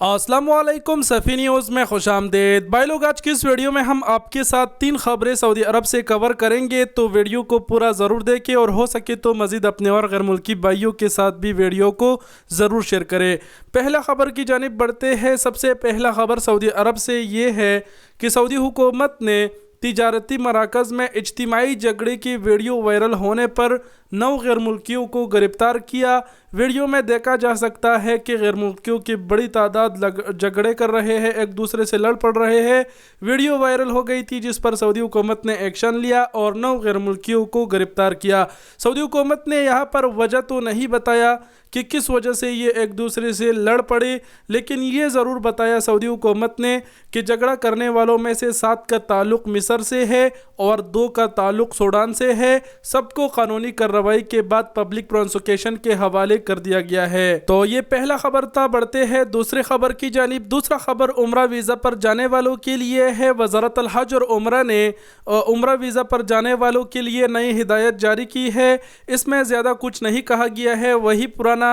अस्सलाम वालेकुम सफ़ी न्यूज़ में खुश आमदेद। भाई लोग, आज की इस वीडियो में हम आपके साथ 3 खबरें सऊदी अरब से कवर करेंगे, तो वीडियो को पूरा ज़रूर देखें और हो सके तो मज़ीद अपने और गैर मुल्की भाइयों के साथ भी वीडियो को ज़रूर शेयर करें। पहला खबर की जानिब बढ़ते हैं। सबसे पहला खबर सऊदी अरब से ये है कि सऊदी हुकूमत ने तिजारती मराकज़ में इज्तिमाई झगड़े की वीडियो वायरल होने पर 9 गैर मुल्कियों को गिरफ्तार किया। वीडियो में देखा जा सकता है कि गैर मुल्कियों की बड़ी तादाद झगड़े कर रहे हैं, एक दूसरे से लड़ पड़ रहे हैं। वीडियो वायरल हो गई थी जिस पर सऊदी हुकूमत ने एक्शन लिया और 9 गैर मुल्कियों को गिरफ्तार किया। सऊदी हुकूमत ने यहाँ पर वजह तो नहीं बताया कि किस वजह से ये एक दूसरे से लड़ पड़े, लेकिन ये ज़रूर बताया सऊदी हुकूमत ने कि झगड़ा करने वालों में से 7 का ताल्लुक़ मिस्र से है और 2 का ताल्लुक़ सूडान से है। सबको कानूनी कार्रवाई के बाद पब्लिक प्रोसिक्यूशन के हवाले कर दिया गया है। तो ये पहला खबर था। बढ़ते हैं दूसरे खबर की जानिब। दूसरा खबर उम्रा वीज़ा पर जाने वालों के लिए है। वज़ारत अल हज और उम्रा ने उम्रा वीज़ा पर जाने वालों के लिए नई हिदायत जारी की है। इसमें ज़्यादा कुछ नहीं कहा गया है, वही पुराना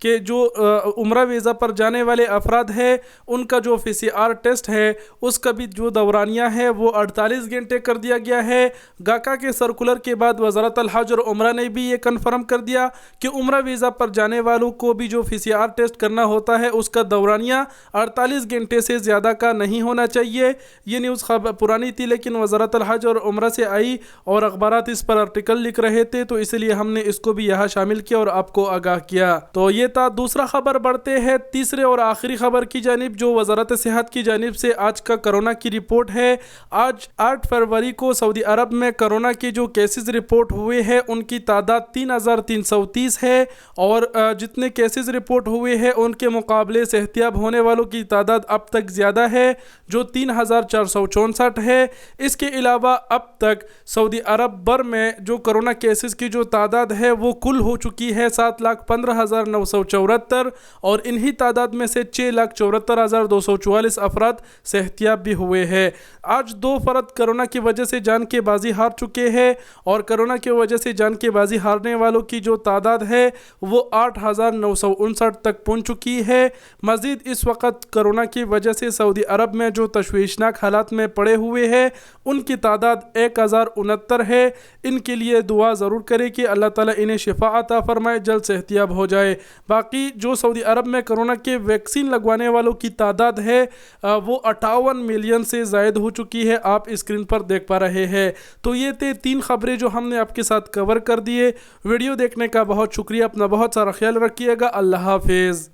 कि जो उम्रा वीज़ा पर जाने वाले अफराद है उनका जो PCR टेस्ट है उसका भी जो दौरानिया है वो 48 घंटे कर दिया गया है। गाका के सर्कुलर के बाद वज़ारत अल हज और उम्रा ने भी ये कन्फर्म कर दिया कि उम्रा वीज़ा पर जाने वालों को भी जो PCR टेस्ट करना होता है उसका दौरानिया 48 घंटे से ज़्यादा का नहीं होना चाहिए। ये न्यूज़ पुरानी थी, लेकिन वज़ारत अल हज और उम्रा से आई और अखबारात इस पर आर्टिकल लिख रहे थे, तो इसलिए हमने इसको भी यहाँ शामिल किया और आपको आगाह किया। तो ये था दूसरा खबर। बढ़ते हैं तीसरे और आखिरी खबर की जानिब, जो वज़ारत सेहत की जानिब से आज का कोरोना की रिपोर्ट है। आज 8 फरवरी को सऊदी अरब में कोरोना के जो केसेस रिपोर्ट हुए हैं उनकी तादाद 3330 है और जितने केसेस रिपोर्ट हुए हैं उनके मुकाबले सेहतियाब होने वालों की तादाद अब तक ज़्यादा है जो 3464 है। इसके अलावा अब तक सऊदी अरब भर में जो कोरोना केसेस की जो तादाद है वो कुल हो चुकी है 7,15,974 और इन्हीं तादाद में से 6,74,244 अफराद सेहतियाब भी हुए हैं। आज 2 फर्द कोरोना की वजह से जान के बाजी हार चुके हैं और कोरोना की वजह से जान के बाजी हारने वालों की जो तादाद है वो 8,959 तक पहुंच चुकी है। मज़ीद इस वक्त कोरोना की वजह से सऊदी अरब में जो तशवीशनाक हालात में पड़े हुए हैं उनकी तादाद 1069 है। इनके लिए दुआ ज़रूर करें कि अल्लाह ताला इन्हें शिफा अता फरमाए, जल्द सेहतियाब हो जाए। बाकी जो सऊदी अरब में कोरोना के वैक्सीन लगवाने वालों की तादाद है वो 58 मिलियन से ज़ायद हो चुकी है, आप स्क्रीन पर देख पा रहे हैं। तो ये थे 3 खबरें जो हमने आपके साथ कवर कर दिए। वीडियो देखने का बहुत शुक्रिया। अपना बहुत सारा ख्याल रखिएगा। अल्लाह हाफिज़।